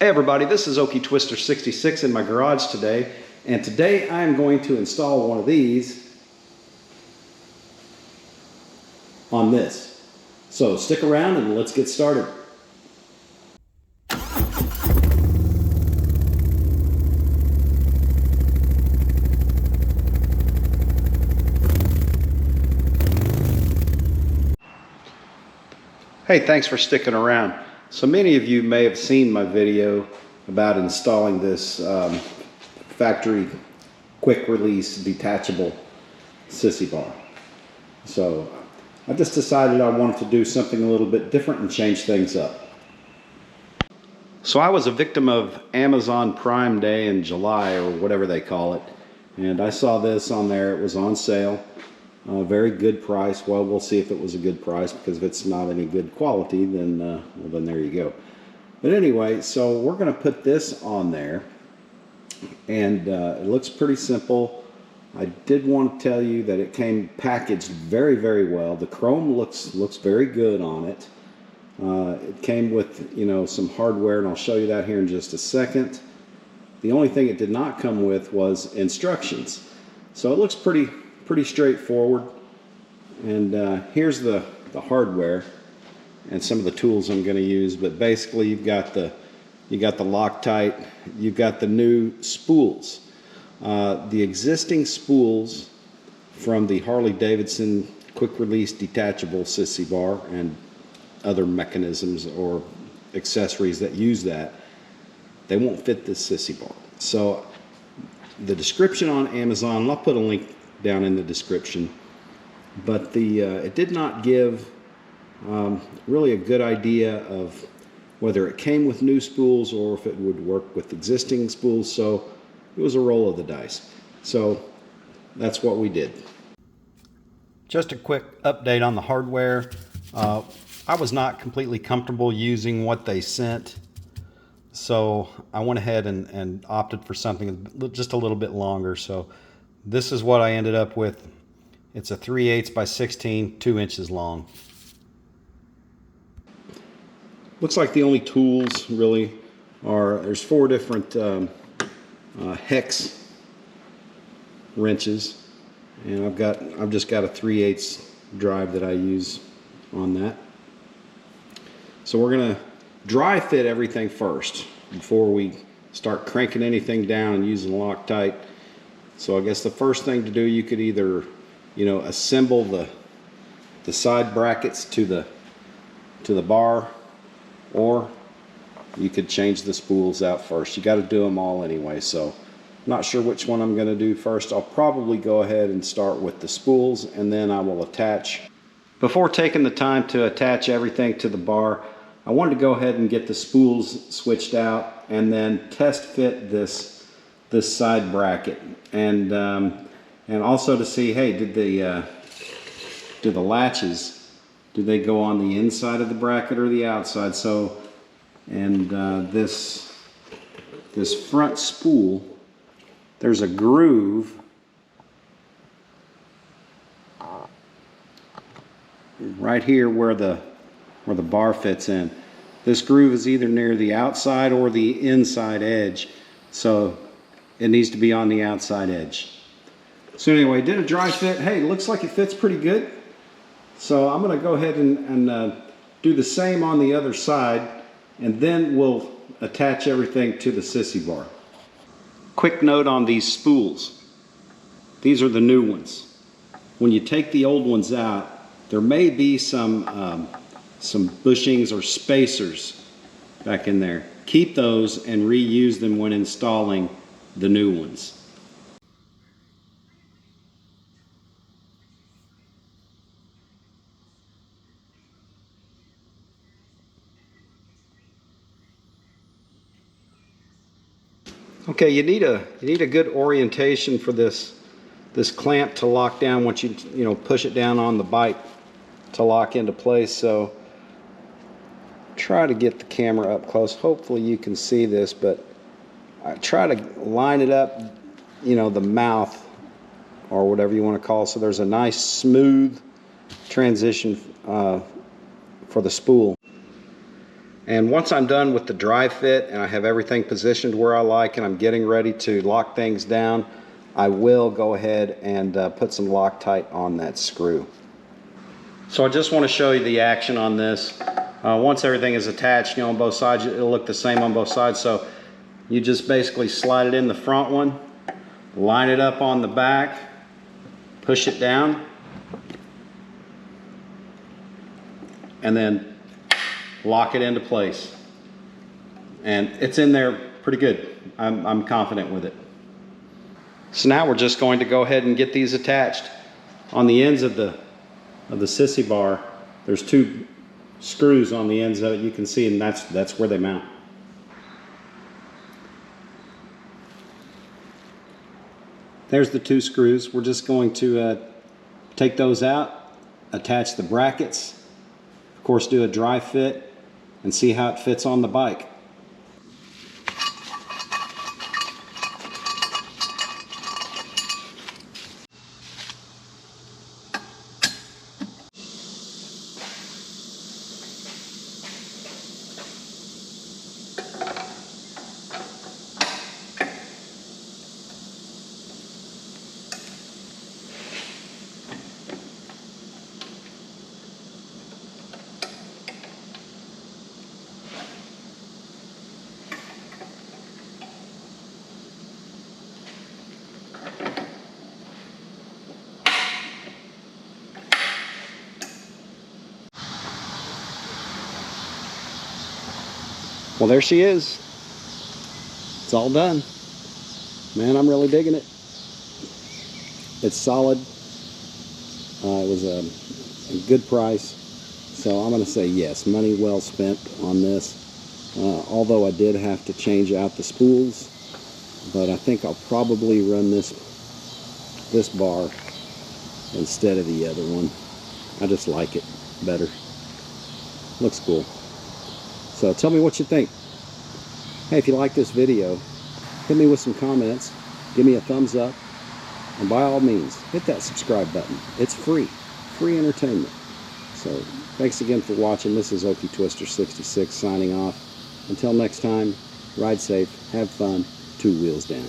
Hey everybody, this is Okie Twister 66 in my garage today, and today I'm going to install one of these on this. So stick around and let's get started. Hey, thanks for sticking around. So many of you may have seen my video about installing this factory quick release detachable Sissy bar. So I just decided I wanted to do something a little bit different and change things up. So I was a victim of Amazon Prime Day in July, or whatever they call it, and I saw this on there. It was on sale. Very good price. Well, we'll see if it was a good price, because if it's not any good quality, then well, then there you go. But anyway, so we're going to put this on there, and it looks pretty simple. I did want to tell you that it came packaged very, very well. The chrome looks very good on it. It came with, you know, some hardware, and I'll show you that here in just a second. The only thing it did not come with was instructions. So it looks pretty straightforward. And here's the hardware and some of the tools I'm going to use. But basically, you got the Loctite, you've got the new spools. The existing spools from the Harley-Davidson quick release detachable Sissy bar and other mechanisms or accessories that use that, they won't fit this Sissy bar. So the description on Amazon, and I'll put a link down in the description, but it did not give really a good idea of whether it came with new spools or if it would work with existing spools. So it was a roll of the dice. So that's what we did. Just a quick update on the hardware. I was not completely comfortable using what they sent, so I went ahead and opted for something just a little bit longer. So this is what I ended up with. It's a 3/8 by 16, 2 inches long. Looks like the only tools really are, there's 4 different hex wrenches, and I've just got a 3/8 drive that I use on that. So we're gonna dry fit everything first before we start cranking anything down and using Loctite. So I guess the first thing to do, you could either, you know, assemble the side brackets to the bar, or you could change the spools out first. You got to do them all anyway, so I'm not sure which one I'm going to do first. I'll probably go ahead and start with the spools, and then I will attach. Before taking the time to attach everything to the bar, I wanted to go ahead and get the spools switched out and then test fit this side bracket, and also to see, hey, do the latches, do they go on the inside of the bracket or the outside? So, and this front spool, there's a groove right here where the bar fits in. This groove is either near the outside or the inside edge, so it needs to be on the outside edge. So anyway, did a dry fit. Hey, looks like it fits pretty good. So I'm going to go ahead and do the same on the other side, and then we'll attach everything to the Sissy bar. Quick note on these spools. These are the new ones. When you take the old ones out, there may be some bushings or spacers back in there. Keep those and reuse them when installing the new ones. Okay, you need a good orientation for this clamp to lock down once you push it down on the bite to lock into place. So try to get the camera up close. Hopefully you can see this, but I try to line it up, you know, the mouth or whatever you want to call it, so there's a nice smooth transition for the spool. And once I'm done with the dry fit and I have everything positioned where I like and I'm getting ready to lock things down, I will go ahead and put some Loctite on that screw. So I just want to show you the action on this. Once everything is attached, on both sides, it'll look the same on both sides. So you just basically slide it in the front one, line it up on the back, push it down, and then lock it into place. And it's in there pretty good. I'm confident with it. So now we're just going to go ahead and get these attached. On the ends of the Sissy bar, there's 2 screws on the ends of it, you can see, and that's where they mount. There's the 2 screws. We're just going to take those out, attach the brackets, of course do a dry fit, and see how it fits on the bike. Well, there she is. It's all done. Man, I'm really digging it. It's solid. It was a good price. So I'm going to say yes, money well spent on this. Although I did have to change out the spools. But I think I'll probably run this bar instead of the other one. I just like it better. Looks cool. So tell me what you think. Hey, if you like this video, hit me with some comments, give me a thumbs up, and by all means, hit that subscribe button. It's free entertainment. So thanks again for watching. This is Okie Twister 66 signing off. Until next time, ride safe, have fun, 2 wheels down.